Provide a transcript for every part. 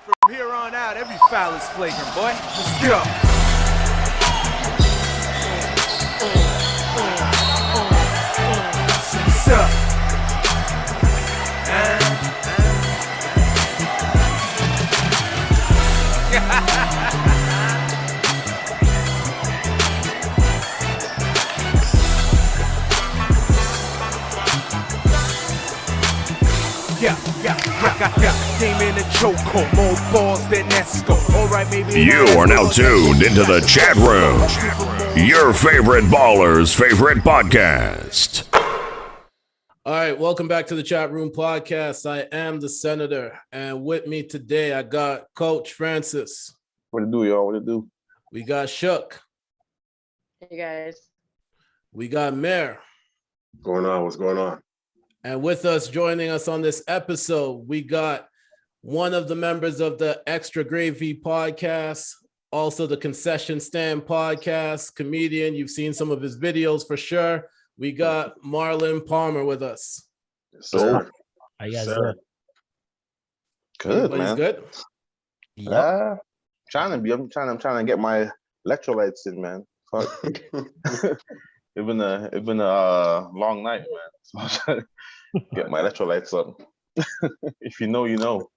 From here on out, every foul is flagrant, boy. Let's go. What's up? Came in a chokehold, more balls than Esco. All right, maybe you are now tuned into the chat room, your favorite baller's favorite podcast. All right, welcome back to the Chatroom Podcast. I am the Senator, and with me today I got Coach Francis. What it do, y'all? What it do? We got Shook. Hey guys. We got Mayor. What's going on? What's going on? And with us, joining us on this episode, we got one of the members of the Extra Gravy podcast, also the Concession Stand podcast, comedian. You've seen some of his videos for sure. We got Marlon Palmer with us. So, how you guys doing? Good, man. Good? Yeah. I'm trying to get my electrolytes in, man. Fuck. It's been a long night, man. So I'm trying to get my electrolytes up. If you know, you know.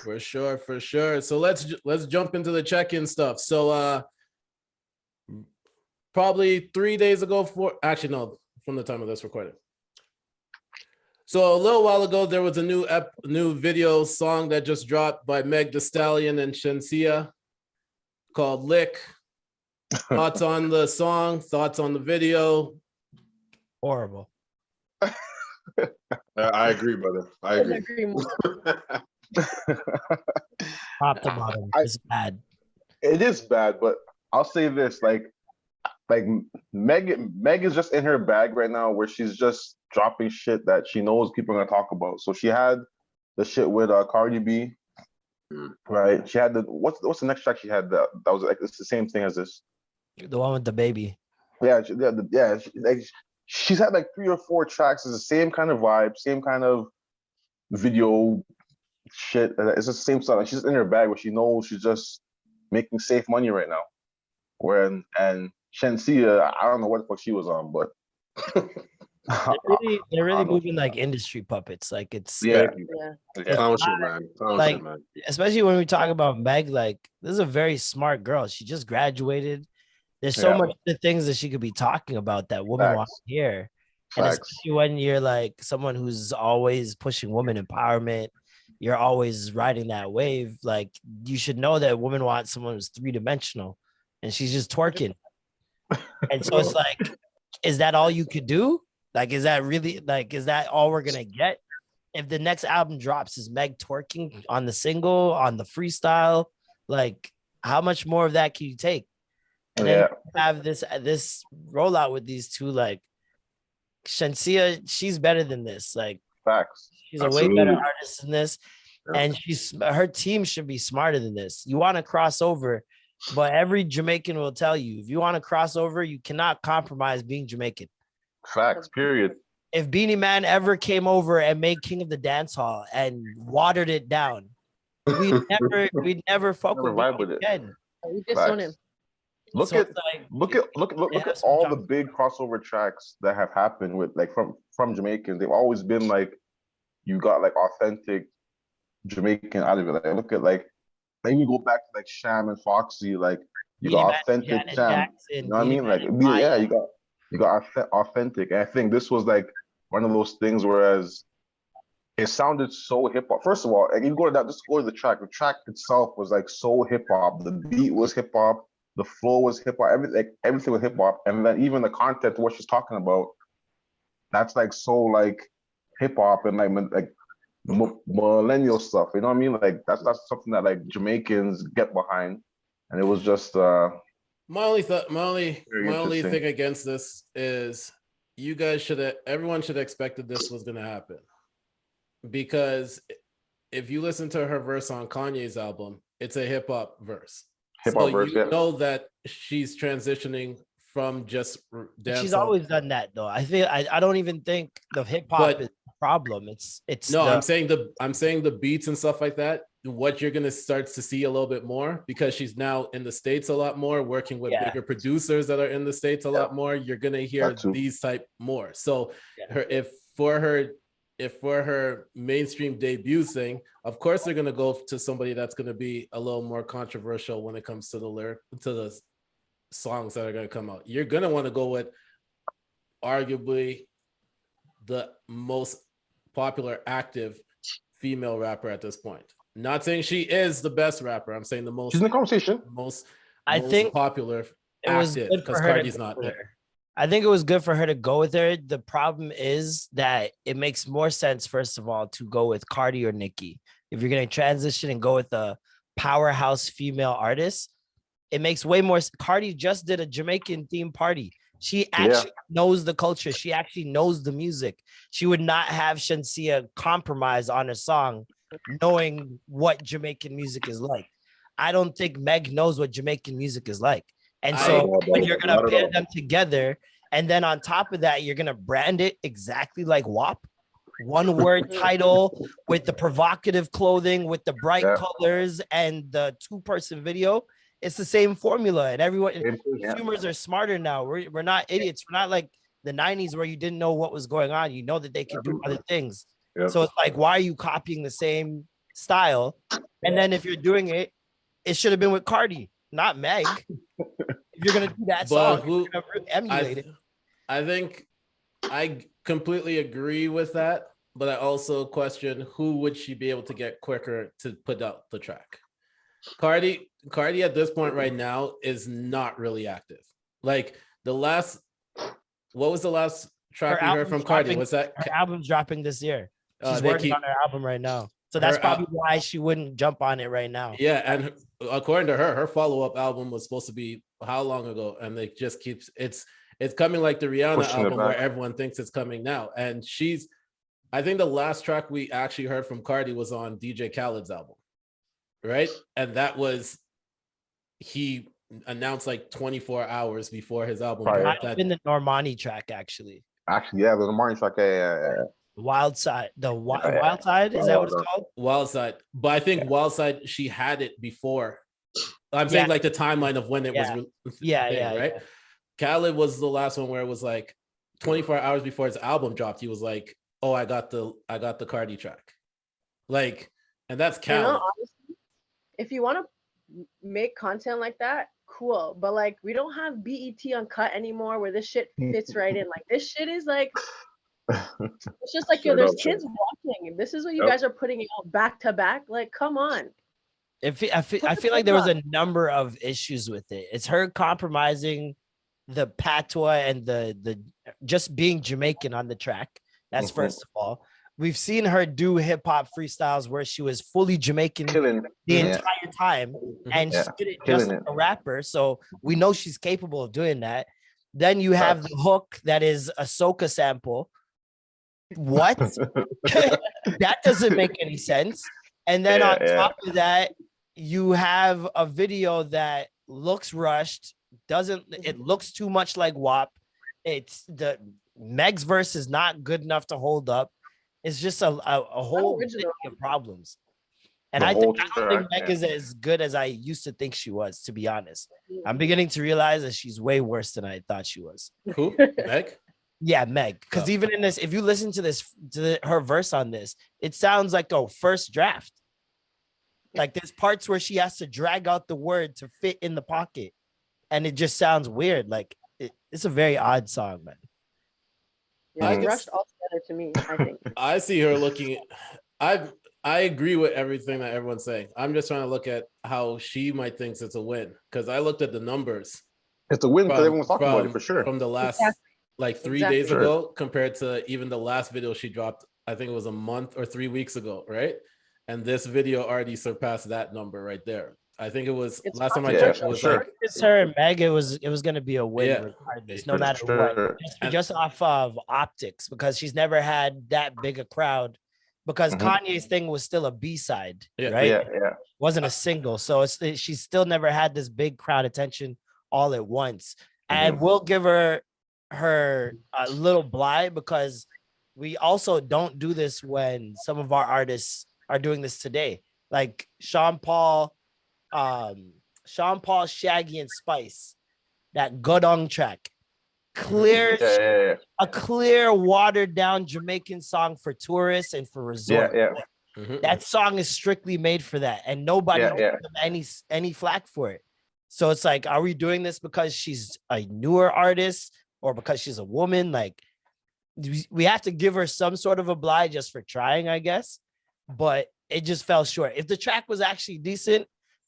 For sure. So let's jump into the check-in stuff. So probably 3 days ago, from the time of this recording. So a little while ago, there was a new video song that just dropped by Meg Thee Stallion and Shenseea called Lick. Thoughts on the song, thoughts on the video? Horrible. I agree, brother. I agree. Top to bottom, it's bad. It is bad, but I'll say this: like Meg is just in her bag right now, where she's just dropping shit that she knows people are gonna talk about. So she had the shit with Cardi B, right? She had what's the next track she had that was like it's the same thing as this. The one with the baby. Yeah, she's had like 3 or 4 tracks. It's the same kind of vibe, same kind of video shit. It's the same stuff. Like she's in her bag where she knows she's just making safe money right now. And Shenseea, I don't know what the fuck she was on, but they're really moving like industry puppets. Like it's man. Like, especially when we talk about Meg, like this is a very smart girl. She just graduated. There's so much the things that she could be talking about that women want to hear. And especially when you're like someone who's always pushing women empowerment, you're always riding that wave. Like you should know that women want someone who's 3-dimensional, and she's just twerking. And so it's like, is that all you could do? Like, is that all we're gonna get? If the next album drops is Meg twerking on the single, on the freestyle, like how much more of that can you take? And then have this rollout with these two, like Shenseea, she's better than this. Like facts. She's a way better artist than this. And her team should be smarter than this. You want to cross over, but every Jamaican will tell you, if you want to cross over, you cannot compromise being Jamaican. Facts, period. If Beanie Man ever came over and made King of the Dance Hall and watered it down, we'd never fuck with it again. We just on him. Look at all the big crossover tracks that have happened with like from Jamaicans. They've always been like you got like authentic Jamaican out of it. Like look at like maybe go back to like Sham and Foxy, like you got authentic Sham. You know what I mean? Like you got authentic. And I think this was like one of those things whereas it sounded so hip hop. First of all, like you go to that, just go to the track. The track itself was like so hip hop. The beat was hip hop. The flow was hip hop, everything was hip hop, and then even the content, what she's talking about, that's like so like hip hop and like millennial stuff. You know what I mean? Like that's something that like Jamaicans get behind, and it was just. My only thing against this is everyone should have expected this was going to happen, because if you listen to her verse on Kanye's album, it's a hip hop verse. Know that she's transitioning from just dance. She's always done that though. I don't even think the hip hop is problem. It's no. I'm saying the beats and stuff like that. What you're gonna start to see a little bit more because she's now in the States a lot more, working with bigger producers that are in the States a lot more. You're gonna hear these type more. So if for her mainstream debut thing, of course they're gonna go to somebody that's gonna be a little more controversial when it comes to the songs that are gonna come out. You're gonna want to go with arguably the most popular active female rapper at this point. Not saying she is the best rapper. I'm saying the most. She's in the conversation. Most popular active because Cardi's not there. I think it was good for her to go with her. The problem is that it makes more sense, first of all, to go with Cardi or Nicki. If you're going to transition and go with a powerhouse female artist, it makes way more. Cardi just did a Jamaican themed party. She actually knows the culture. She actually knows the music. She would not have Shenseea compromise on a song knowing what Jamaican music is like. I don't think Meg knows what Jamaican music is like. And so when you're going to pair them together, and then on top of that, you're going to brand it exactly like WAP, one word title with the provocative clothing, with the bright colors and the 2-person video. It's the same formula, and everyone consumers are smarter now. We're not idiots. We're not like the 90s where you didn't know what was going on. You know that they could do other things. So it's like, why are you copying the same style? And then if you're doing it, it should have been with Cardi, not Meg. If you're gonna do that song, you're gonna emulate it. I think I completely agree with that, but I also question who would she be able to get quicker to put out the track. Cardi at this point right now is not really active. Like what was the last track we heard from Cardi? Was that her album's dropping this year? She's working on her album right now. So that's probably why she wouldn't jump on it right now. Yeah, and according to her follow-up album was supposed to be how long ago? And it just keeps it's coming like the Rihanna album where everyone thinks it's coming now. And I think the last track we actually heard from Cardi was on DJ Khaled's album, right? And that was he announced like 24 hours before his album. Might have been the Normani track actually. Actually, yeah, the Normani track. Yeah. Wild Side, Wild Side, is that what it's called? Wild Side, but I think Wild Side she had it before. I'm saying like the timeline of when it was. Right. Khaled was the last one where it was like 24 hours before his album dropped. He was like, "Oh, I got the Cardi track," like, and that's Khaled. You know, honestly, if you want to make content like that, cool. But like, we don't have BET Uncut anymore, where this shit fits right in. Like, this shit is like. It's just like, yo, there's kids watching. This is what you guys are putting out back to back. Like, come on. I feel like there was a number of issues with it. It's her compromising the patois and the just being Jamaican on the track. That's first of all. We've seen her do hip hop freestyles where she was fully Jamaican the entire time, and she did it just like a rapper. So we know she's capable of doing that. Then you have the hook that is a soca sample. What? That doesn't make any sense. And then on top of that, you have a video that looks rushed. It looks too much like WAP. It's the Meg's verse is not good enough to hold up. It's just a whole thing of problems. And I don't think Meg is as good as I used to think she was, to be honest. I'm beginning to realize that she's way worse than I thought she was. Who? Meg? Yeah, Meg. Because even in this, if you listen to her verse on this, it sounds like a first draft. Like there's parts where she has to drag out the word to fit in the pocket. And it just sounds weird. Like it's a very odd song, man. Yeah, it's rushed altogether to me, I think. I see her looking. I agree with everything that everyone's saying. I'm just trying to look at how she might think it's a win. Because I looked at the numbers. It's a win because everyone's talking about it for sure. From the last like 3 days ago compared to even the last video she dropped, I think it was a month or 3 weeks ago, right? And this video already surpassed that number right there. I think it was last time I checked. It was like it's her and Meg. It was going to be a win regardless, no matter what. Just off of optics, because she's never had that big a crowd. Because Kanye's thing was still a B-side, right? Yeah. Wasn't a single, so she's still never had this big crowd attention all at once. And we'll give her a little blind because we also don't do this when some of our artists are doing this today. Like Sean Paul, Shaggy and Spice, that Godong track. A clear, watered down Jamaican song for tourists and for resort. That song is strictly made for that, and nobody gives them any flack for it. So it's like, are we doing this because she's a newer artist or because she's a woman? Like, we have to give her some sort of oblige just for trying, I guess. But it just fell short. If the track was actually decent,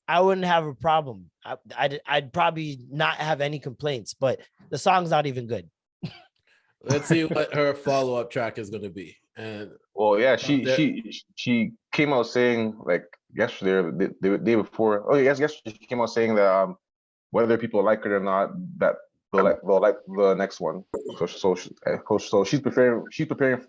I wouldn't have a problem. I'd probably not have any complaints, but the song's not even good. Let's see what her follow-up track is going to be. And well, yeah, she came out saying, like, yesterday or the day before. Oh, yes, yesterday she came out saying that whether people like it or not, that they'll like the next one. So she's preparing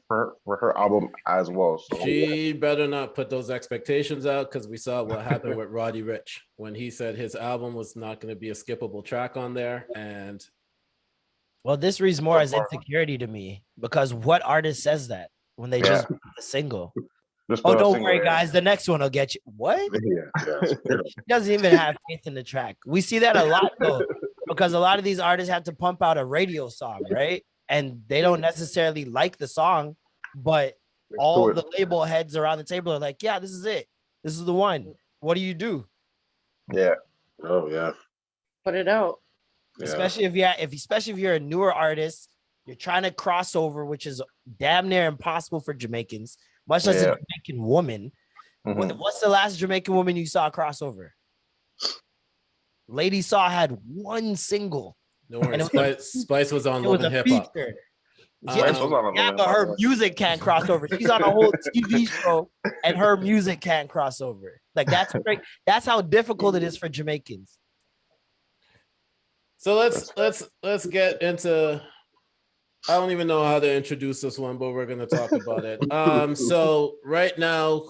for her album as well. So she better not put those expectations out, because we saw what happened with Roddy Ricch when he said his album was not going to be a skippable track on there. And well, this reads more as insecurity to me, because what artist says that when they just put a single? Don't worry, guys. The next one will get you. What? She doesn't even have faith in the track. We see that a lot, though, because a lot of these artists have to pump out a radio song, right? And they don't necessarily like the song, but all the label heads around the table are like, yeah, this is it. This is the one. What do you do? Yeah. Oh, yeah. Put it out. Especially if you're a newer artist, you're trying to cross over, which is damn near impossible for Jamaicans, much less a Jamaican woman. What's the last Jamaican woman you saw crossover? Lady Saw had one single. No worries. Spice was on Love and Hip Hop. But her music can't cross over. She's on a whole TV show, and her music can't cross over. Like, that's great. That's how difficult it is for Jamaicans. So let's get into. I don't even know how to introduce this one, but we're going to talk about it. So right now,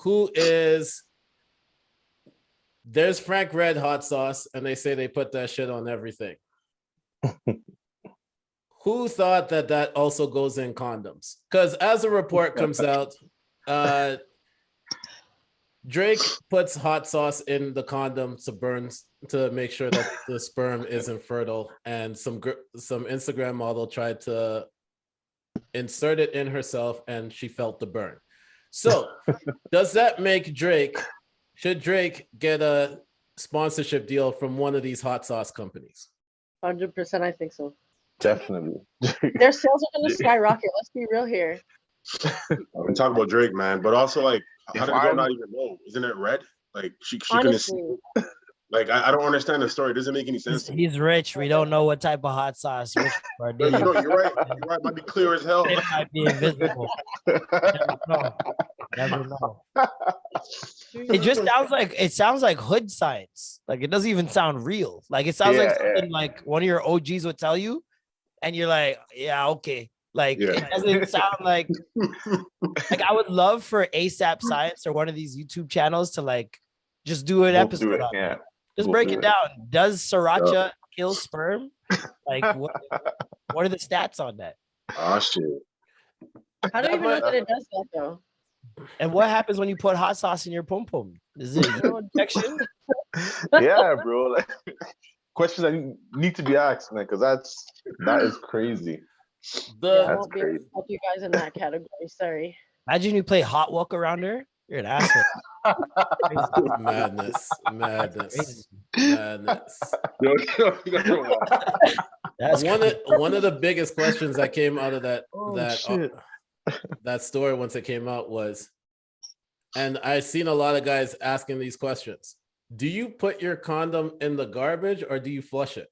there's Frank Red Hot Sauce, and they say they put that shit on everything. Who thought that also goes in condoms? Because as a report comes out, Drake puts hot sauce in the condom to make sure that the sperm isn't fertile, and some Instagram model tried to insert it in herself, and she felt the burn. So, does that make should Drake get a sponsorship deal from one of these hot sauce companies? 100%, I think so. Definitely. Their sales are going to skyrocket. Let's be real here. I'm talking about Drake, man, but also, like, how did the girl not even know? Isn't it red? Like, she couldn't see. Like, I don't understand the story. It doesn't make any sense. He's rich. We don't know what type of hot sauce. Rich are, you're right. You're right. It might be clear as hell. It might be invisible. Never know. It sounds like hood science. Like, it doesn't even sound real. Like, it sounds like something like one of your OGs would tell you, and you're like, yeah, okay. Like, it doesn't sound like I would love for ASAP Science or one of these YouTube channels to, like, just do an episode on it. Just break it down. Does sriracha kill sperm? Like, what are the stats on that? Oh, shit. How do you even know that it does that, though? And what happens when you put hot sauce in your pom pom? Is it no infection? Yeah, bro. Like, questions that need to be asked, man, because that is crazy. I won't be able to help you guys in that category. Sorry. Imagine you play hot walk around her. You're an asshole. Madness. That's one of the biggest questions that came out of that story once it came out was, and I've seen a lot of guys asking these questions. Do you put your condom in the garbage or do you flush it?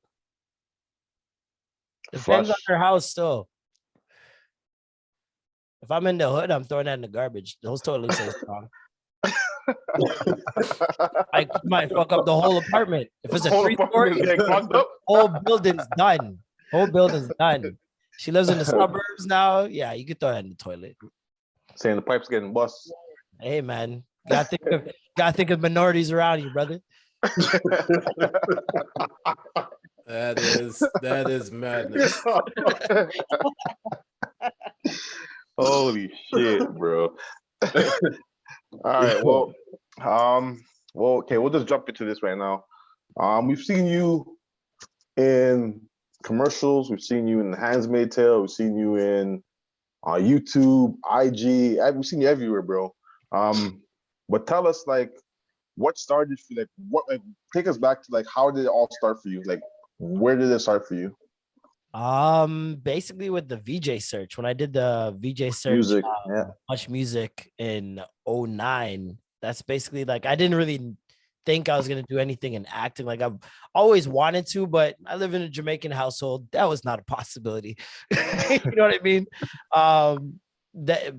Depends on your house still. If I'm in the hood, I'm throwing that in the garbage. Those toilets are strong. I might fuck up the whole apartment. If it's a 3-story, whole building's done. Whole building's done. She lives in the suburbs now. Yeah, you could throw that in the toilet. Saying the pipe's getting bust. Hey, man, gotta think of minorities around you, brother. That is madness. Holy shit, bro. All right, okay, we'll just jump into this right now. We've seen you in commercials, we've seen you in The Handmaid's Tale, we've seen you in YouTube, IG, we've seen you everywhere, bro. But tell us, like, what started for you? Like, take us back to, like, how did it all start for you? Like, where did it start for you? Basically with the VJ search. When I did the VJ search, Music, Much Music in 09, that's basically like, I didn't really think I was going to do anything in acting. Like, I've always wanted to, but I live in a Jamaican household. That was not a possibility. You know what I mean? That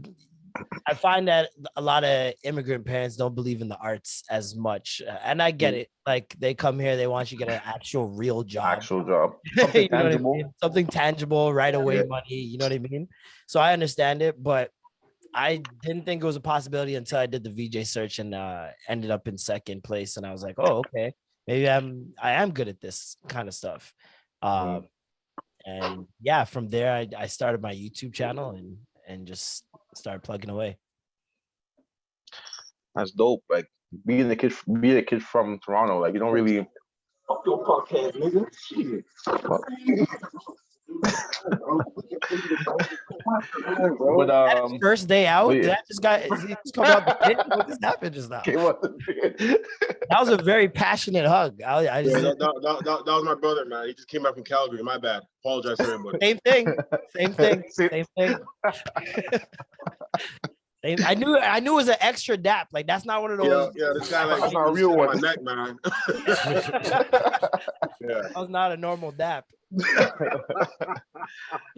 I find that a lot of immigrant parents don't believe in the arts as much. And I get it. Like, they come here, they want you to get an actual real job. Something tangible. I mean? Something tangible, right away money. You know what I mean? So I understand it, but I didn't think it was a possibility until I did the VJ search and ended up in second place. And I was like, oh, okay, maybe I am good at this kind of stuff. And yeah, from there I started my YouTube channel and just started plugging away. That's dope. Like, being a kid from Toronto, like, you don't really. Fuck your podcast, nigga. Shit. But first day out, that just come out the pit. What just happened just now? That was a very passionate hug. That was my brother, man. He just came back from Calgary. My bad. Apologize for him. Same thing. I knew it was an extra dap. Like, that's not one of those. Yeah, this guy, like, not a real one. My neck, man. That was not a normal dap.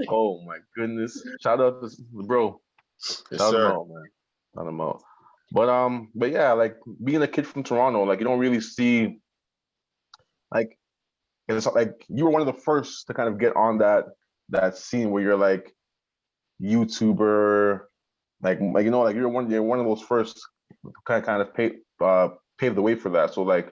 Oh my goodness! Shout out to bro. Shout him out, man. Shout him out. But yeah, like, being a kid from Toronto, like, you don't really see, like, it's like you were one of the first to kind of get on that scene where you're like YouTuber, like you know, like you're one of those first kind of pave the way for that. So, like,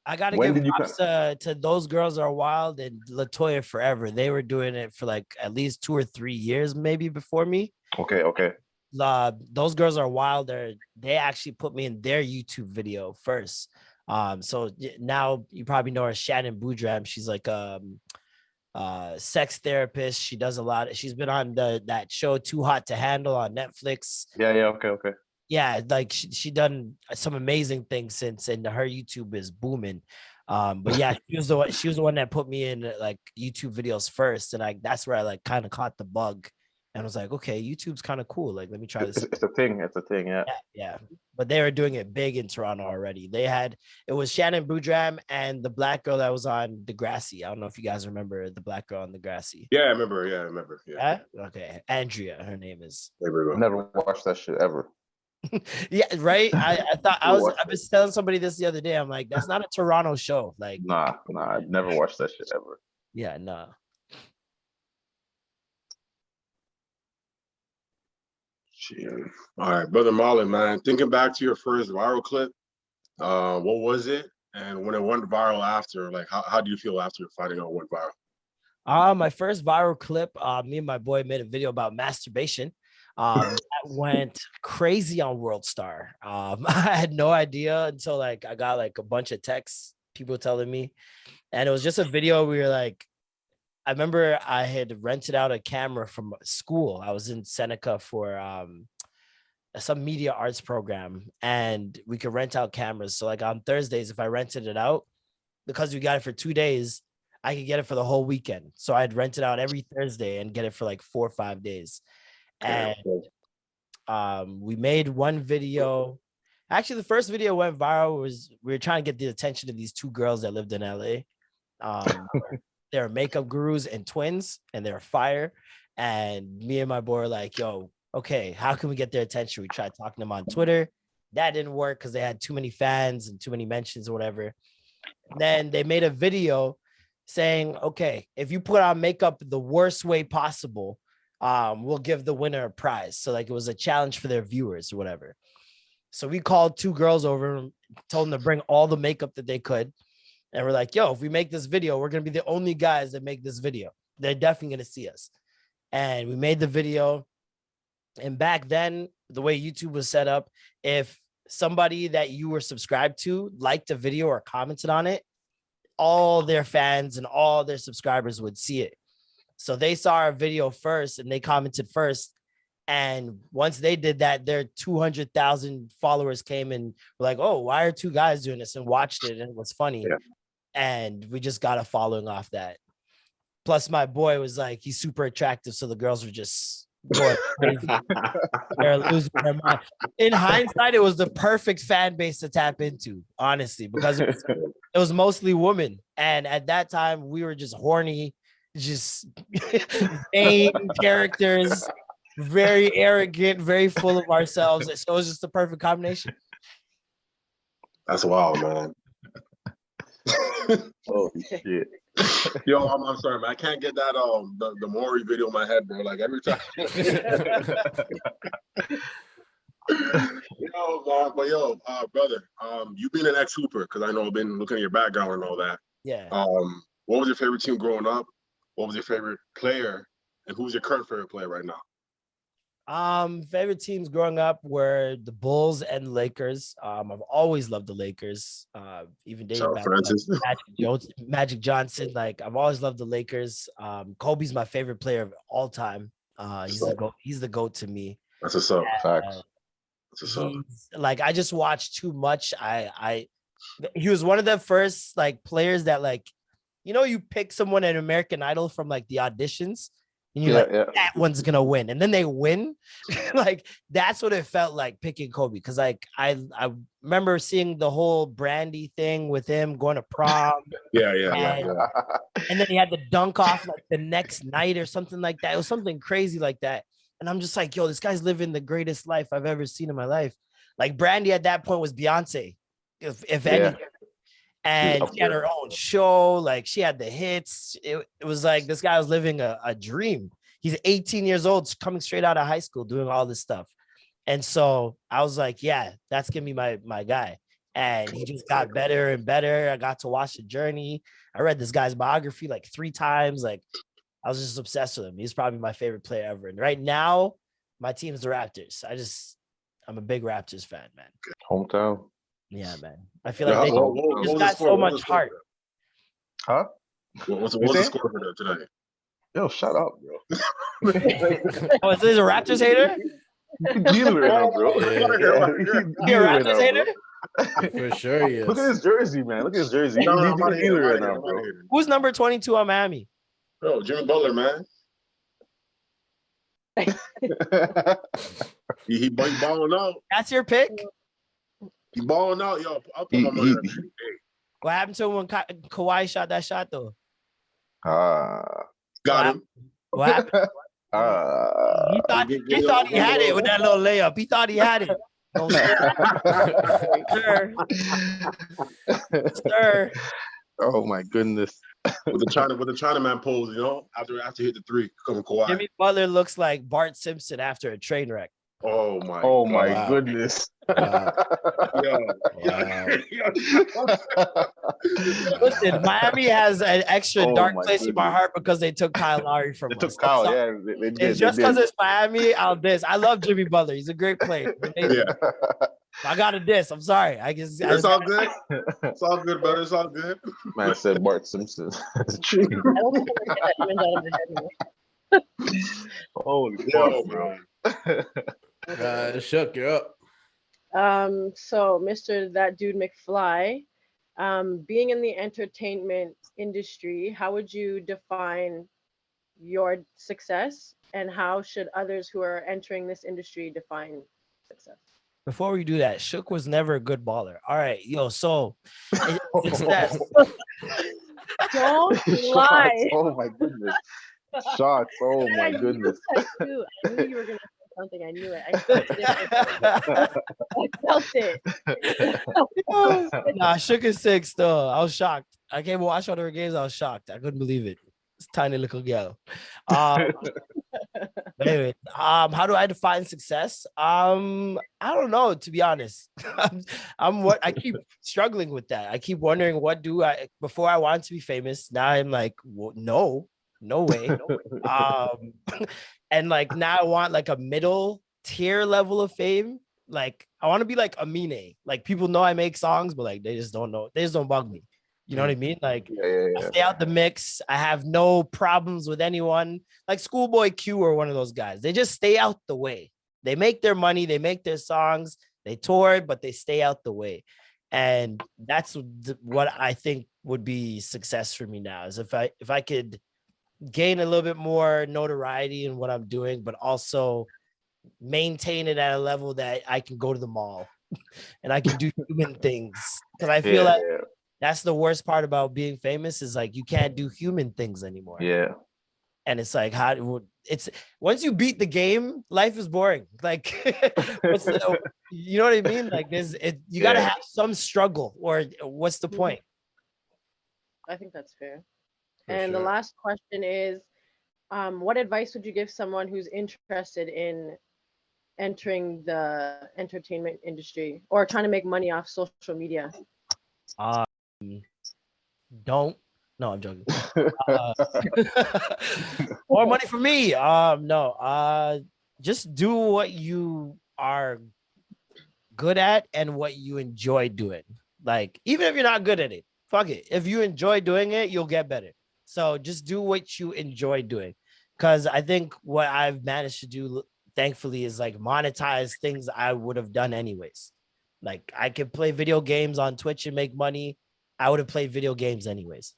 I gotta give props to Those Girls Are Wild and Latoya Forever. They were doing it for like at least 2 or 3 years, maybe, before me. Okay. Those Girls Are Wild. They actually put me in their YouTube video first. So now you probably know her, Shannon Boudram. She's like sex therapist. She does a lot. She's been on that show Too Hot to Handle on Netflix. Yeah. Okay. Yeah, like she done some amazing things since, and her YouTube is booming. But yeah, she was the one that put me in like YouTube videos first, and that's where I like kind of caught the bug, and was like, okay, YouTube's kind of cool. Like, let me try this. It's a thing. Yeah. But they were doing it big in Toronto already. It was Shannon Boudram and the black girl that was on Degrassi. I don't know if you guys remember the black girl on Degrassi. Yeah, I remember. Yeah. Okay, Andrea, her name is. Never watched that shit ever. Yeah, right. I thought I was telling somebody this the other day. I'm like, that's not a Toronto show. Like, nah, I've never watched that shit ever. Yeah, nah. Shit. All right, brother Marlon, man. Thinking back to your first viral clip, what was it? And when it went viral after, like, how do you feel after finding out it went viral? My first viral clip, me and my boy made a video about masturbation. That went crazy on World Star. I had no idea until like I got like a bunch of texts, people telling me, and it was just a video. We were like, I remember I had rented out a camera from school. I was in Seneca for some media arts program, and we could rent out cameras. So like on Thursdays, if I rented it out, because we got it for 2 days, I could get it for the whole weekend. So I'd rent it out every Thursday and get it for like 4 or 5 days. And we made one video. Actually, the first video went viral. We were trying to get the attention of these 2 girls that lived in LA. They're makeup gurus and twins, and they're fire. And me and my boy were like, yo, okay, how can we get their attention? We tried talking to them on Twitter. That didn't work because they had too many fans and too many mentions or whatever. Then they made a video saying, okay, if you put on makeup the worst way possible, we'll give the winner a prize. So like it was a challenge for their viewers or whatever. So we called 2 girls over and told them to bring all the makeup that they could. And we're like, yo, if we make this video, we're going to be the only guys that make this video. They're definitely going to see us. And we made the video. And back then, the way YouTube was set up, if somebody that you were subscribed to liked a video or commented on it, all their fans and all their subscribers would see it. So they saw our video first and they commented first. And once they did that, their 200,000 followers came and were like, oh, why are two guys doing this? And watched it, and it was funny. Yeah. And we just got a following off that. Plus, my boy was like, he's super attractive. So the girls were just going crazy. They're losing their mind. In hindsight, it was the perfect fan base to tap into, honestly, because it was mostly women. And at that time, we were just horny, just vain characters, very arrogant, very full of ourselves. So it was just the perfect combination. That's wild, man. Holy shit. Yo, I'm sorry, man. I can't get that the Maury video in my head, bro. Like every time. Brother, you being an ex-hooper, because I know I've been looking at your background and all that. Yeah. What was your favorite team growing up? What was your favorite player? And who's your current favorite player right now? Favorite teams growing up were the Bulls and the Lakers. I've always loved the Lakers. Even dating back to Magic Johnson. Like, I've always loved the Lakers. Kobe's my favorite player of all time. He's the GOAT to me. That's what's up. Facts. Like, I just watched too much. He was one of the first like players that, like, you know, you pick someone at American Idol from like the auditions. And you're that one's gonna win, and then they win. Like, that's what it felt like picking Kobe, because like I remember seeing the whole Brandy thing with him going to prom. And then he had the dunk off like the next night or something like that. It was something crazy like that, and I'm just like, yo, this guy's living the greatest life I've ever seen in my life. Like, Brandy at that point was Beyonce, if anything. And she had her own show, like she had the hits. It was like this guy was living a dream. He's 18 years old, coming straight out of high school, doing all this stuff. And so I was like, yeah, that's gonna be my guy. And he just got better and better. I got to watch the journey. I read this guy's biography like 3 times. Like, I was just obsessed with him. He's probably my favorite player ever. And right now, my team's the Raptors. I'm a big Raptors fan, man. Hometown. Yeah, man. I feel like they just got so much heart. Huh? What's the score for that today? Yo, shut up, bro. Oh, is this a Raptors hater? Dealer right now, bro. You're a Raptors hater? For sure, he is. Look at his jersey, man. Look at his jersey. No, He's a dealer right now, bro. Who's number 22 on Miami? Bro, Jimmy Butler, man. he balling out. That's your pick? He balling out, yo. I'll put my money on that. What happened to him when Kawhi shot that shot, though? Got him. What happened? He thought he had it with that little layup. He thought he had it. Oh, sir. Oh my goodness. With the Chinaman pose, you know, after he hit the 3, coming Kawhi. Jimmy Butler looks like Bart Simpson after a train wreck. Oh my! My goodness! Listen, Miami has an extra dark place in my heart because they took Kyle Lowry from us. Took Kyle, they did. It's just because it's Miami. I'll diss. I love Jimmy Butler. He's a great player. I got a diss. I'm sorry. It's all good. It's all good, brother. It's all good. Man said Bart Simpson. Holy fuck, bro. Shook, you're up. So Mr. That Dude McFly, being in the entertainment industry, how would you define your success, and how should others who are entering this industry define success? Before we do that, Shook was never a good baller. All right, yo, so success. Don't lie. Oh my goodness. Shots. Oh my goodness. I knew you were gonna say something. I knew it. I felt it. Nah, Shook is 6 though. I was shocked. I came to watch one of her games. I was shocked. I couldn't believe it. It's tiny little girl. Anyway, how do I define success? I don't know, to be honest. I keep struggling with that. I keep wondering, what do I, before I wanted to be famous. Now I'm like, well, no way. And like now I want like a middle tier level of fame. Like I want to be like Amine. Like people know I make songs, but like they just don't know. They just don't bug me. You know what I mean? Like I stay out the mix. I have no problems with anyone. Like Schoolboy Q or one of those guys. They just stay out the way. They make their money. They make their songs. They tour, but they stay out the way. And that's what I think would be success for me now. Is if I could gain a little bit more notoriety in what I'm doing, but also maintain it at a level that I can go to the mall and I can do human things. Because I feel like that's the worst part about being famous is like you can't do human things anymore. Yeah. And it's like it's once you beat the game, life is boring. Like you know what I mean? Like you gotta have some struggle, or what's the point? I think that's fair. And the last question is, what advice would you give someone who's interested in entering the entertainment industry or trying to make money off social media? Don't. No, I'm joking. More money for me. No. Just do what you are good at and what you enjoy doing. Like, even if you're not good at it, fuck it. If you enjoy doing it, you'll get better. So just do what you enjoy doing. Because I think what I've managed to do, thankfully, is like monetize things I would have done anyways. Like I could play video games on Twitch and make money. I would have played video games anyways.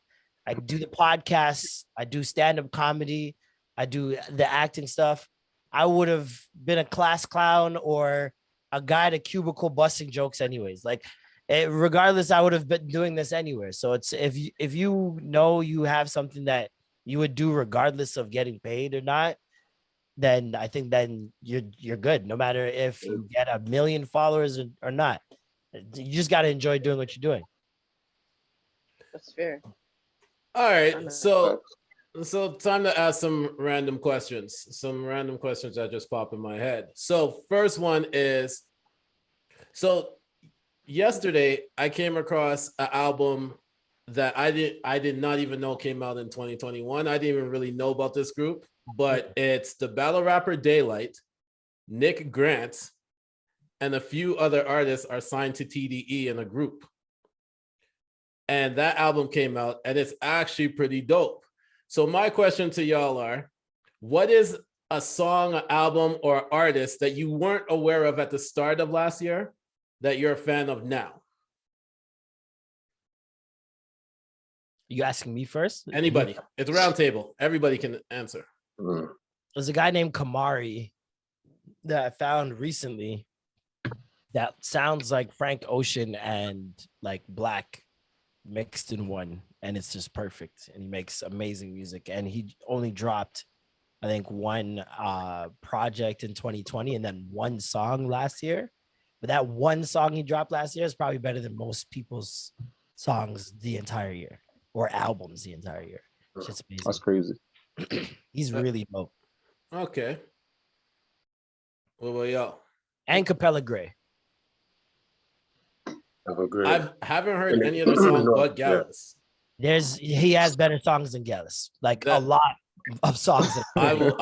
I do the podcasts. I do stand-up comedy. I do the acting stuff. I would have been a class clown or a guy at a cubicle busting jokes anyways. Like regardless, I would have been doing this anywhere. So it's if you know you have something that you would do regardless of getting paid or not, then I think then you're good. No matter if you get 1 million followers or not, you just got to enjoy doing what you're doing. That's fair. All right, so time to ask some random questions. Some random questions that just pop in my head. So first one is, so yesterday I came across an album that I did not even know came out in 2021. I didn't even really know about this group, but it's the battle rapper Daylight, Nick Grant, and a few other artists are signed to TDE in a group. And that album came out and it's actually pretty dope. So my question to y'all are, what is a song, an album, or artist that you weren't aware of at the start of last year that you're a fan of now? You asking me first? Anybody. It's a round table. Everybody can answer. There's a guy named Kamari that I found recently that sounds like Frank Ocean and like Black mixed in one, and it's just perfect. And he makes amazing music, and he only dropped I think one project in 2020 and then one song last year. But that one song he dropped last year is probably better than most people's songs the entire year or albums the entire year. It's just amazing. That's crazy. He's really dope. Okay. What about y'all? And Capella Gray. I haven't heard any other song but Gallus. He has better songs than Gallus. Like a lot of songs. But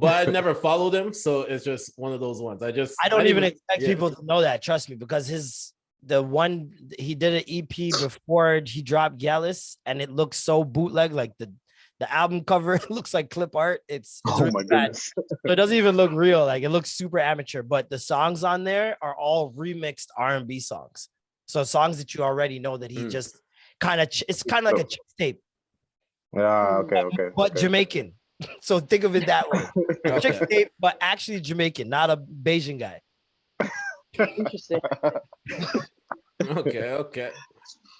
I never followed him, so it's just one of those ones. I don't even expect people to know that. Trust me, because the one he did an EP before he dropped Gallus, and it looks so bootleg. Like the album cover looks like clip art. It's really my bad. goodness. So it doesn't even look real. Like it looks super amateur. But the songs on there are all remixed R&B songs. So songs that you already know that he just it's kind of like a chick tape. Yeah, okay. But Jamaican. So think of it that way. Chick tape, but actually Jamaican, not a Bayesian guy. Interesting. Okay.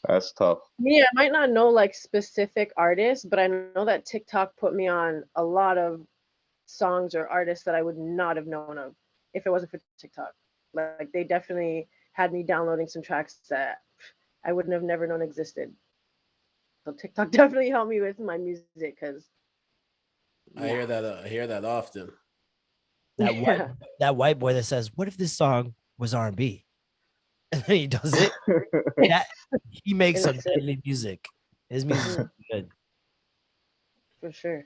That's tough. Me, I might not know like specific artists, but I know that TikTok put me on a lot of songs or artists that I would not have known of if it wasn't for TikTok. Like they definitely had me downloading some tracks that I wouldn't have never known existed. So TikTok definitely helped me with my music because I hear that often. That white boy that says, "What if this song was R&B?" And then he does it. He makes some deadly music. His music is good. For sure.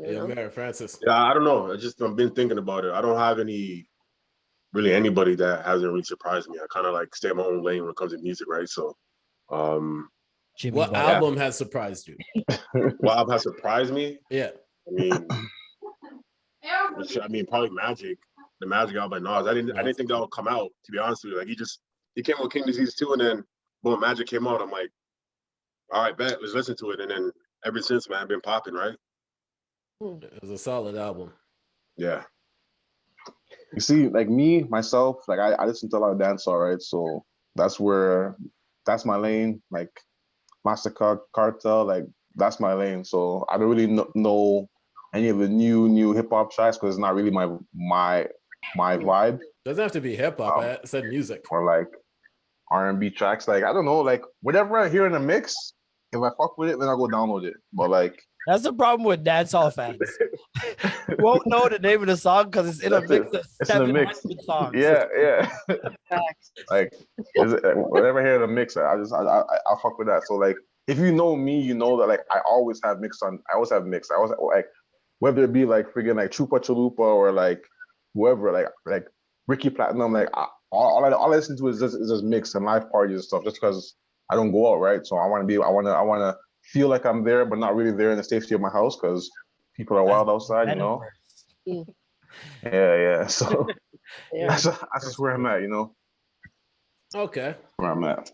Yeah, Mary Francis. Yeah, I don't know. I've been thinking about it. I don't have anybody that hasn't really surprised me. I kind of like stay in my own lane when it comes to music, right? So, what album has surprised you? What album has surprised me? Yeah. I mean, probably Magic. The Magic album by Nas. I didn't think that would come out, to be honest with you. Like he came with King Disease 2, and then boom, Magic came out. I'm like, all right, bet, let's listen to it. And then ever since, man, I've been popping, right? It was a solid album. Yeah. You see, like me, myself, like I listen to a lot of dancehall, right? So that's my lane. Like Mastercard, Cartel, like that's my lane. So I don't really know any of the new hip hop tracks because it's not really my vibe. Doesn't have to be hip hop. I said music or like R&B tracks. Like I don't know, like whatever I hear in the mix, if I fuck with it, then I'll go download it. But like that's the problem with dancehall fans. You won't know the name of the song because it's in a mix of 700 songs. Yeah. Like whatever I hear in the mix, I'll fuck with that. So like if you know me, you know that like I always have mix. I always like whether it be like friggin' like Chupa Chalupa or like whoever, like Ricky Platinum, like all I listen to is just mix and live parties and stuff, just because I don't go out, right? So I want to feel like I'm there, but not really there in the safety of my house because people are wild outside, you know? Yeah. So that's just where I'm at, you know? Okay. Where I'm at.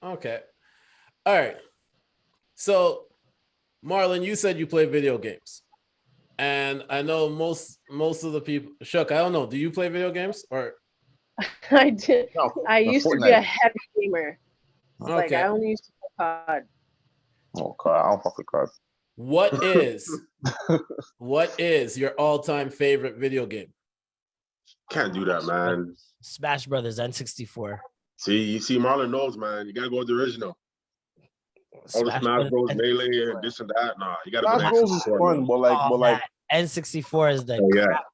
Okay. All right. So, Marlon, you said you play video games. And I know most of the people, Shook, I don't know. Do you play video games or? I did. No, I used to be a heavy gamer. Okay. Like I only used to play COD. Oh, COD. I don't fuck with COD. What is your all-time favorite video game? Can't do that, man. Smash Brothers N64. See, Marlon knows, man. You gotta go with the original. All the Smash Bros, Melee, and this and that. Nah, you gotta go. Smash Bros is fun, but like N64 is the crap.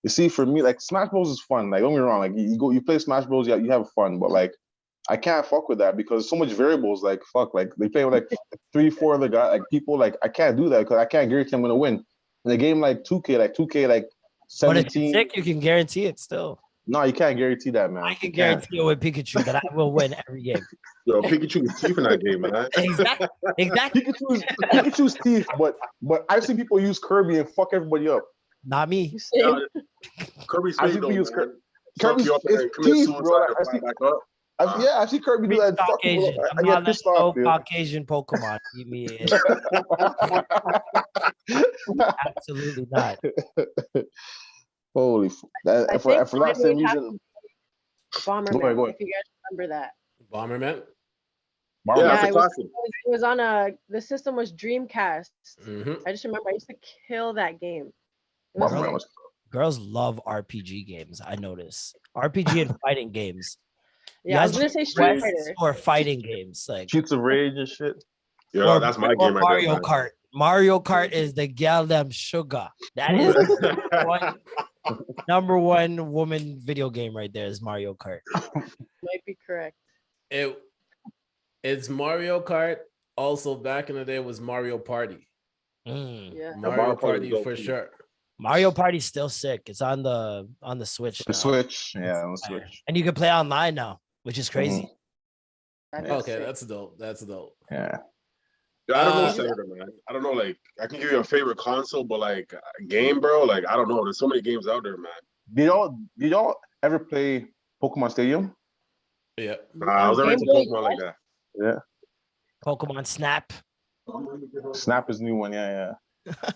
You see, for me, like Smash Bros is fun. Like don't get me wrong, like you play Smash Bros, you have fun, but like I can't fuck with that because so much variables. Like fuck, like they play with like 3-4 other guys, like people. Like I can't do that because I can't guarantee I'm gonna win. In a game like 2K, like 17. But if you're sick, you can guarantee it still. No, you can't guarantee that, man. I can guarantee it with Pikachu that I will win every game. Yo, Pikachu was teeth in that game, man. Exactly. Pikachu's teeth, but I've seen people use Kirby and fuck everybody up. Not me. Kirby's I see people use Kirby's teeth, bro. I see Kirby do that. Caucasian. I'm not letting no Caucasian Pokemon keep me in. Absolutely not. Holy, for that same reason. Bomberman. Go ahead. If you guys remember that. Bomberman? Yeah, it was on the system was Dreamcast. Mm-hmm. I just remember I used to kill that game. Girls love RPG games. I notice RPG and fighting games. Yeah, I was gonna say Street Fighter or fighting games like Shoots of Rage and shit. Yeah, that's my game. Mario Kart. Mario Kart is the gal them sugar. That is number one woman video game right there is Mario Kart. Might be correct. It's Mario Kart. Also, back in the day, it was Mario Party. Yeah, Mario Party for sure. Mario Party's still sick. It's on the Switch. The Switch, yeah, on the Switch. And you can play online now, which is crazy. Okay, that's dope. That's dope. Yeah. I don't know, Senator, man. I don't know. Like, I can give you a favorite console, but like game, bro. Like, I don't know. There's so many games out there, man. Did y'all ever play Pokemon Stadium? Yeah. I was never into Pokemon like that. Yeah. Pokemon Snap. Snap is a new one. Yeah.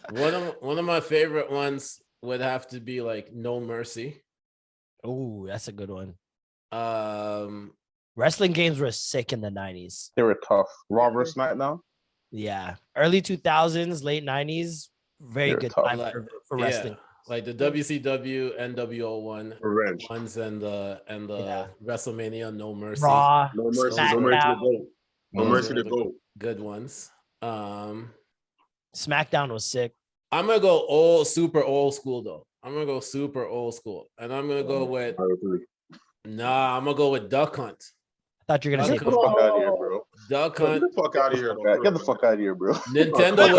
One of my favorite ones would have to be like No Mercy. Oh, that's a good one. Wrestling games were sick in the 90s. They were tough. Raw vs. SmackDown. Yeah, early 2000s, late 90s, very good time for wrestling. Like the WCW NWO one, Revenge ones and the WrestleMania No Mercy, Raw, No Mercy, No Mercy to go, No Mercy to go. Good ones. SmackDown was sick. I'm gonna go super old school though. I'm gonna go super old school, and I'm gonna go with I'm gonna go with Duck Hunt. I thought you were gonna say Duck Get Hunt. the fuck out of here. Get the fuck out of here, bro. Nintendo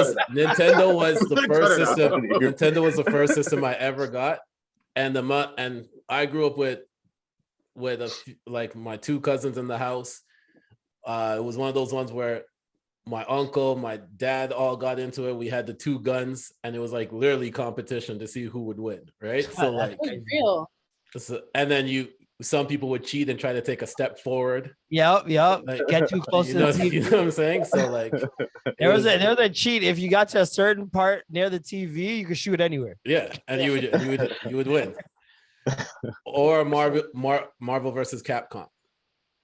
was the Cut first it out. system. Nintendo was the first system I ever got, and I grew up with like my two cousins in the house. It was one of those ones where my uncle, my dad all got into it. We had the two guns, and it was like literally competition to see who would win, right? So like, Real. and then some people would cheat and try to take a step forward. Yep. Like, Get too close to the TV. You know what I'm saying? So like, there was a cheat. If you got to a certain part near the TV, you could shoot anywhere. yeah, and you would win. Or Marvel versus Capcom.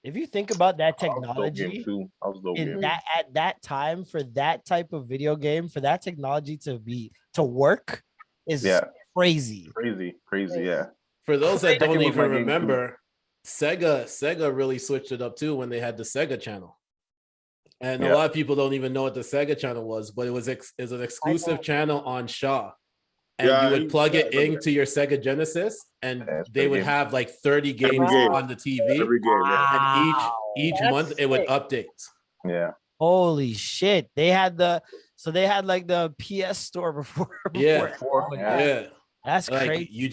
If you think about that That was a dope game technology too. That was a dope in game. that at that time for that type of video game, for that technology to work is crazy. Crazy, yeah. For those that don't Tekken was even my game, too. remember, Sega really switched it up too when they had the Sega Channel. And a lot of people don't even know what the Sega Channel was, but it was an exclusive channel on Shaw. And you would plug it into your Sega Genesis, and they would have like 30 games on the TV. Every game, yeah. And each month it would update. Yeah. Holy shit. They had like the PS store before. Yeah. Yeah. That's Like crazy. you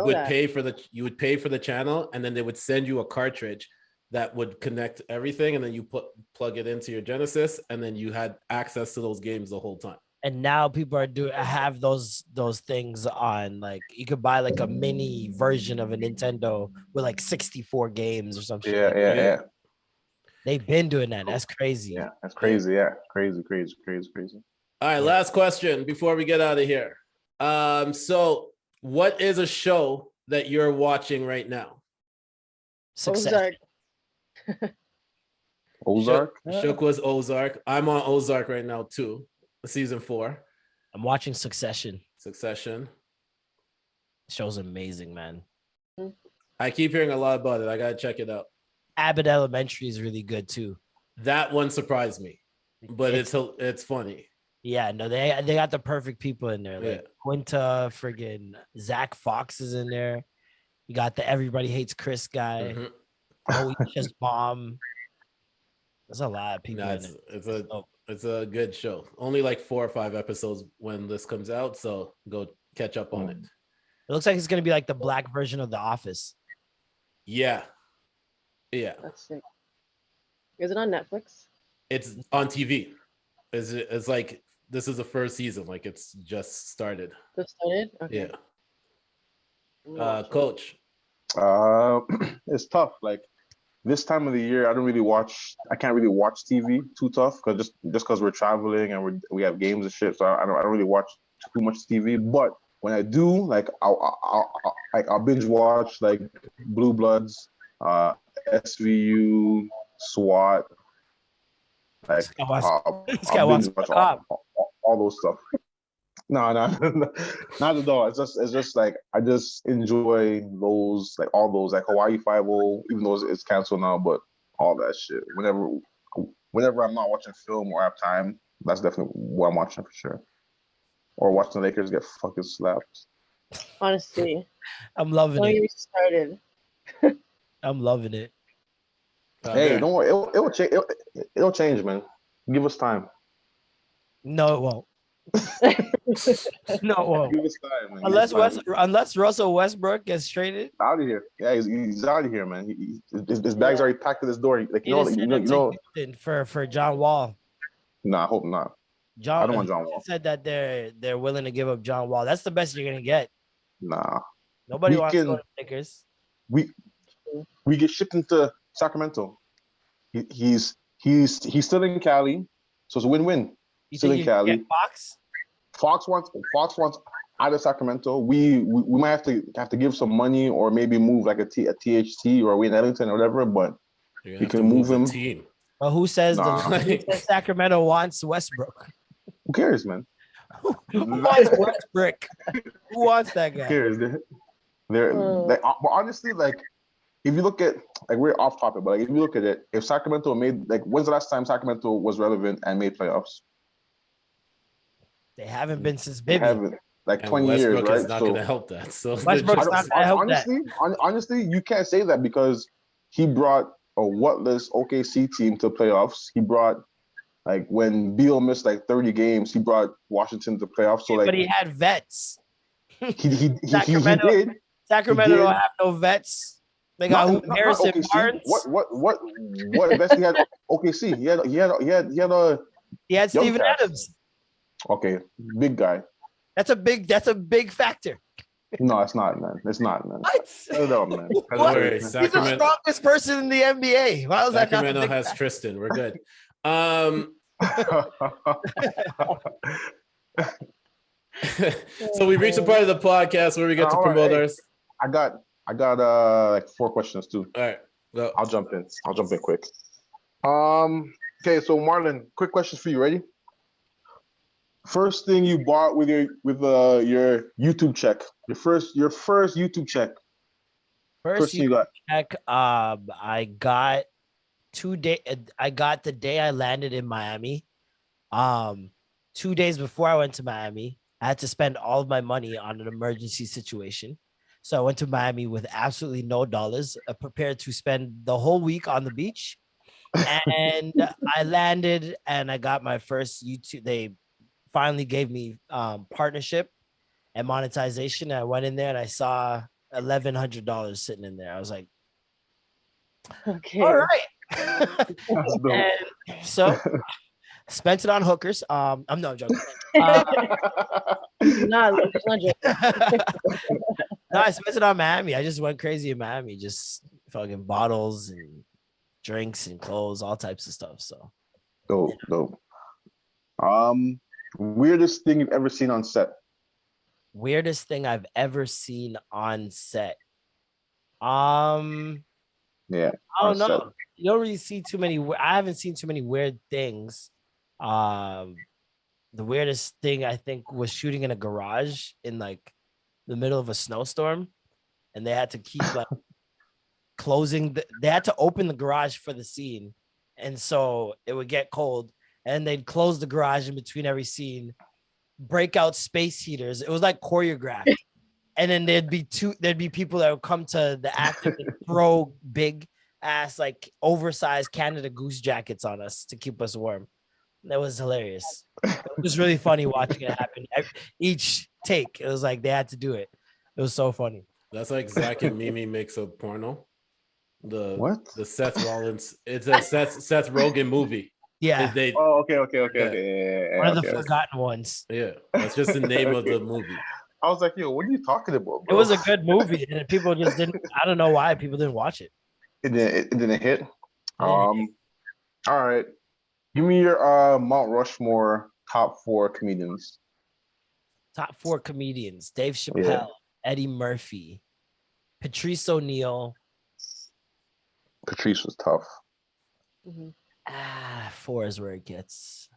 would pay for the channel, and then they would send you a cartridge that would connect everything, and then you plug it into your Genesis, and then you had access to those games the whole time. And now people have those things on, like you could buy like a mini version of a Nintendo with like 64 games or something. Yeah. They've been doing that. That's crazy. Yeah, that's crazy. Yeah, crazy. All right, last question before we get out of here. So what is a show that you're watching right now? Success. Ozark. Shook was Ozark. I'm on Ozark right now too. Season 4. I'm watching Succession. Succession. Show's amazing, man. I keep hearing a lot about it. I gotta check it out. Abbott Elementary is really good too. That one surprised me, but it's funny. Yeah, no, they got the perfect people in there. Like Yeah. Quinta, friggin' Zach Fox is in there. You got the Everybody Hates Chris guy. Mhm. Oh, just bomb. There's a lot of people No, in it. it's a good show. Only like 4 or 5 episodes when this comes out, so go catch up on it. It looks like it's gonna be like the black version of The Office. Yeah. That's sick. Is it on Netflix? It's on TV. It's like this is the first season, like it's just started. Just started? Okay. Yeah. Coach. It's tough. Like this time of the year, I can't really watch TV too tough because just because we're traveling and we have games and shit. So I don't really watch too much TV. But when I do, like I'll binge watch like Blue Bloods, SVU, SWAT. Like I'll binge watch all those stuff. No, not at all. It's just like I just enjoy those, like all those, like Hawaii 5-0, even though it's canceled now, but all that shit. Whenever I'm not watching film or have time, that's definitely what I'm watching for sure. Or watching the Lakers get fucking slapped. Honestly, I'm loving don't it. get me started. I'm loving it. Hey, don't worry, it'll change. It'll change, man. Give us time. No, it won't. No, it won't. Give us time, man. Unless Russell Westbrook gets traded. Out of here. Yeah, he's out of here, man. His bag's already packed to this door. Like you know. For John Wall. Nah, I hope not. I don't want John Wall. Said that they're willing to give up John Wall. That's the best you're gonna get. Nah. Nobody wants to go to the Lakers. We get shipped into Sacramento. He's still in Cali, so it's a win-win. You still think in Cali. Fox wants out of Sacramento. We might have to give some money or maybe move like a THT or Wayne Ellington or whatever, but we can move him. Team. Well, who says Sacramento wants Westbrook? Who cares, man? Who wants Westbrook? Who wants that guy? Who cares? But honestly, like if you look at, like, we're off topic, but like if you look at it, if Sacramento made, like, when's the last time Sacramento was relevant and made playoffs? They haven't been since Bibby. Like And 20 Westbrook years, right? is not going to help that. So Westbrook's not going to help that. Honestly, you can't say that because he brought whatless OKC team to playoffs. He brought like when Beal missed like 30 games, he brought Washington to playoffs. So like, but he had vets. he Sacramento, did. Sacramento He did. don't have no vets. They got Not Harrison OKC. Barnes. What best he had? OKC. He had Steven cats. Adams. Okay, big guy. That's a big factor. No, it's not, man. It's not, man. What? No, man. What? He's the strongest person in the NBA. Why was that not Sacramento a big has factor? Tristan. We're good. So we reached a part of the podcast where we get to promote ours. I got like 4 questions too. All right. Well, I'll jump in quick. Okay, so Marlon, quick questions for you. Ready? First thing you bought with your YouTube check. Your first YouTube check. First thing you got. Check. I got the day I landed in Miami. 2 days before I went to Miami, I had to spend all of my money on an emergency situation. So I went to Miami with absolutely no dollars, prepared to spend the whole week on the beach. And I landed and I got my first YouTube. They finally gave me partnership and monetization. I went in there and I saw $1,100 sitting in there. I was like, Okay. all right. And so spent it on hookers. I'm joking. Not joking. No, I spent it on Miami. I just went crazy in Miami, just fucking bottles and drinks and clothes, all types of stuff. So Dope. Weirdest thing you've ever seen on set? Weirdest thing I've ever seen on set. Yeah. I don't know. You don't really see too many. I haven't seen too many weird things. The weirdest thing I think was shooting in a garage in like the middle of a snowstorm, and they had to keep like they had to open the garage for the scene, and so it would get cold, and they'd close the garage in between every scene, break out space heaters. It was like choreographed. And then there'd be people that would come to the actor and throw big ass, like oversized Canada Goose jackets on us to keep us warm. That was hilarious. It was really funny watching it happen. Each take, it was like they had to do it. It was so funny. That's like Zach and Mimi makes a porno. What? The Seth Rollins. It's a Seth Rogen movie. Yeah. Okay. Yeah, One of the forgotten ones. Yeah, that's just the name of the movie. I was like, yo, what are you talking about, bro? It was a good movie, and people just didn't. I don't know why people didn't watch it. It didn't hit. All right. Give me your Mount Rushmore top 4 comedians. Top 4 comedians: Dave Chappelle, Yeah. Eddie Murphy, Patrice O'Neal. Patrice was tough. Mhm. 4 is where it gets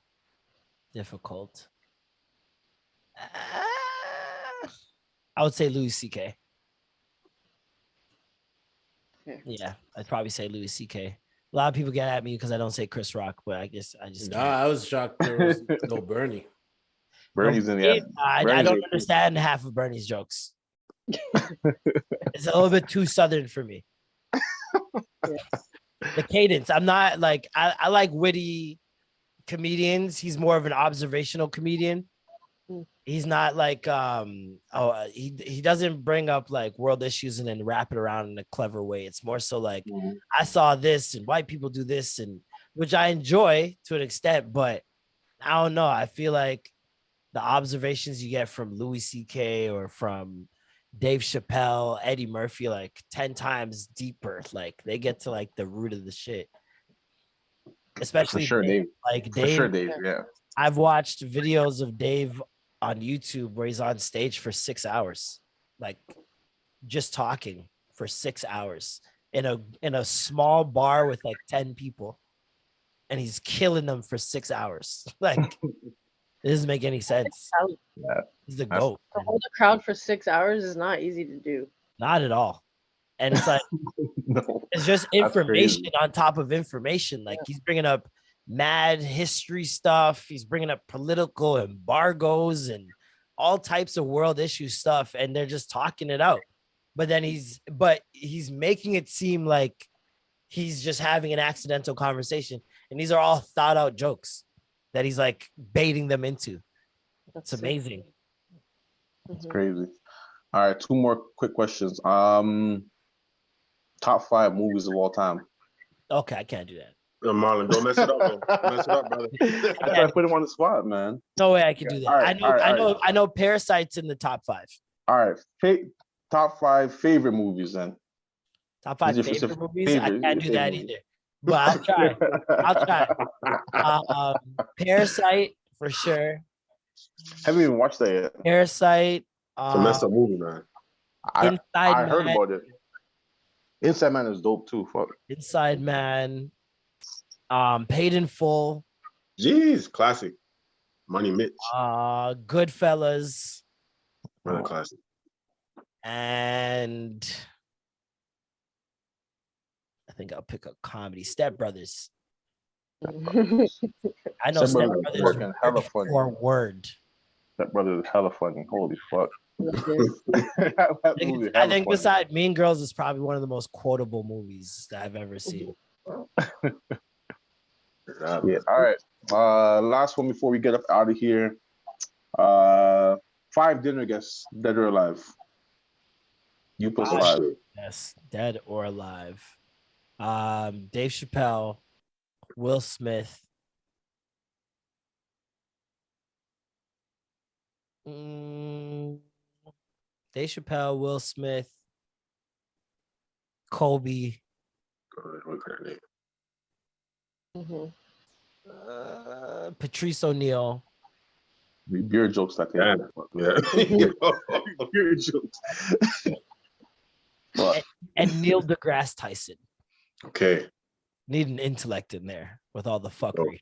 difficult. I would say Louis C.K. Yeah, I'd probably say Louis C.K. A lot of people get at me because I don't say Chris Rock, but I just Nah, I was shocked there was no Bernie. Bernie's in the I don't understand half of Bernie's jokes. It's a little bit too Southern for me. The cadence. I'm not like I like witty comedians. He's more of an observational comedian. He's not like he doesn't bring up like world issues and then wrap it around in a clever way. It's more so like I saw this and white people do this, and which I enjoy to an extent, but I don't know. I feel like the observations you get from Louis C.K. or from Dave Chappelle, Eddie Murphy, like 10 times deeper. Like they get to like the root of the shit. Especially for sure, Dave. Like Dave. For sure, Dave. Yeah. I've watched videos of Dave on YouTube where he's on stage for 6 hours, like just talking for 6 hours in a small bar with like 10 people, and he's killing them for 6 hours. Like it doesn't make any sense. Yeah. He's the GOAT. To hold a crowd for 6 hours is not easy to do. Not at all. And it's like No, it's just that's information crazy. on top of information. Like he's bringing up mad history stuff. He's bringing up political embargoes and all types of world issue stuff, and they're just talking it out. But then he's making it seem like he's just having an accidental conversation. And these are all thought out jokes that he's like baiting them into. It's amazing. It's crazy. All right, 2 more quick questions. Top 5 movies of all time. Okay, I can't do that. Marlon, don't mess it up, bro. Don't mess it up, brother. I put him on the spot, man. No way I can do that. I know Parasite's in the top 5. All right. Top 5 favorite movies then. Top 5 favorite movies? I can't do that either. But I'll try. Parasite for sure. Haven't even watched that yet. Parasite. It's a messed up movie, man. I heard about it. Inside Man is dope too. Fuck. Inside Man. Paid in Full. Jeez, classic. Money Mitch. Goodfellas. Another classic. And I think I'll pick a comedy. Step Brothers. I know Step Brothers is hella funny. Word. Step Brothers is hella funny. Holy fuck. I think besides Mean Girls is probably one of the most quotable movies that I've ever seen. Yeah. All right. Last one before we get up out of here. 5 dinner guests, dead or alive. You plus 5. Yes, dead or alive. Dave Chappelle, Will Smith. Dave Chappelle, Will Smith, Kobe. Patrice O'Neal. Beer jokes that yeah. Beer jokes. and Neil deGrasse Tyson. Okay. Need an intellect in there with all the fuckery.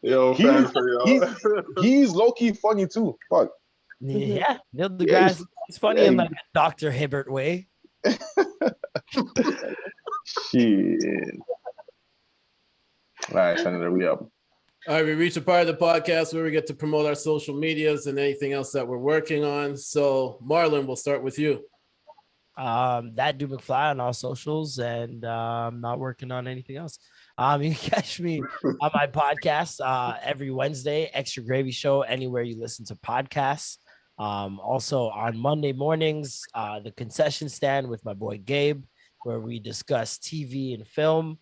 Yo, he's low-key funny too. Fuck. Yeah, Neil deGrasse, he's funny in like a Dr. Hibbert way. Shit. All right, Senator, we up. All right, we reached a part of the podcast where we get to promote our social medias and anything else that we're working on. So, Marlon, we'll start with you. That Dude McFly on all socials, and I'm not working on anything else. You can catch me on my podcast every Wednesday, Extra Gravy Show, anywhere you listen to podcasts. Also on Monday mornings, the Concession Stand with my boy Gabe, where we discuss TV and film.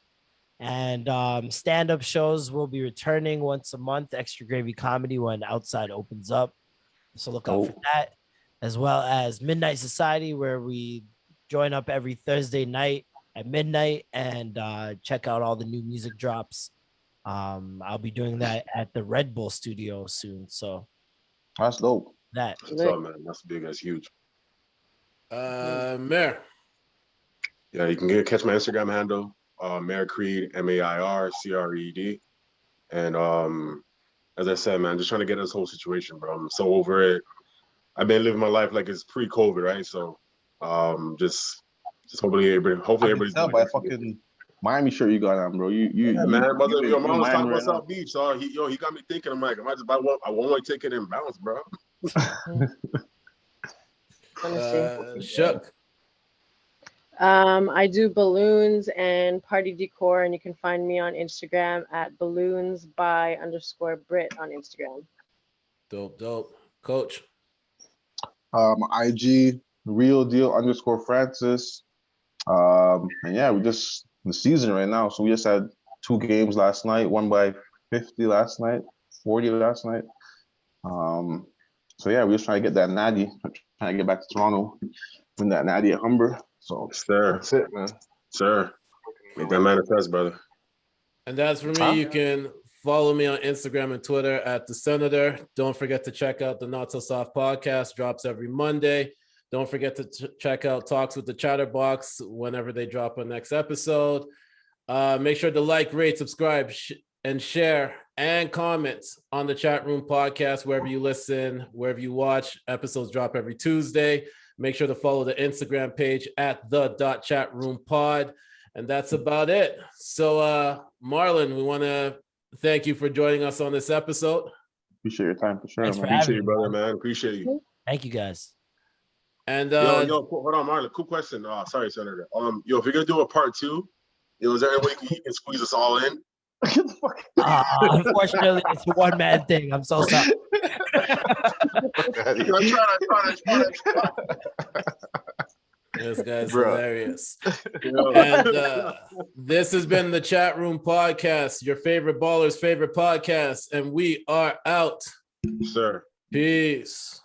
And stand-up shows will be returning once a month, Extra Gravy Comedy, when Outside opens up. So look out for that, as well as Midnight Society, where we join up every Thursday night at midnight and check out all the new music drops. I'll be doing that at the Red Bull studio soon. So that's dope. That's man. That's big. That's huge. Mayor. Yeah, you can catch my Instagram handle. Mayor Creed, MAIRCRED. And as I said, man, just trying to get this whole situation, bro. I'm so over it. I've been living my life like it's pre-COVID, right? So just hopefully everybody's tell by fucking Miami shirt you got on, bro. Man, brother, your mom was talking about South Beach, so he got me thinking. I'm like, I might just buy a one-way ticket and bounce, bro. Shook. I do balloons and party decor, and you can find me on Instagram at balloonsby_Brit on Instagram. Dope. Coach. IG real deal _Francis. And yeah, we just the season right now. So we just had 2 games last night, one by 50 last night, 40 last night. So yeah, we're just trying to get that natty, trying to get back to Toronto, win that natty at Humber. So sir, that's it, man. Sir, make that manifest, brother. And that's for me. You can follow me on Instagram and Twitter at The Senator. Don't forget to check out the Not So Soft podcast. Drops every Monday. Don't forget to check out Talks with the Chatterbox whenever they drop a next episode. Make sure to like, rate, subscribe, and share and comment on the Chatroom Podcast wherever you listen, wherever you watch. Episodes drop every Tuesday. Make sure to follow the Instagram page at the.chatroompod. And that's about it. So, Marlon, we want to thank you for joining us on this episode. Appreciate your time for sure. Thanks for Appreciate having you, me, brother, man. Appreciate you. Thank you, guys. And yo, hold on, Marlon. Cool question. Sorry, Senator. Yo, if you're gonna do a part 2, is there any way you can squeeze us all in? Unfortunately, it's a one-man thing. I'm so sorry. I'm trying. This guy's hilarious. And this has been the Chat Room Podcast, your favorite baller's favorite podcast, and we are out. Sir. Peace.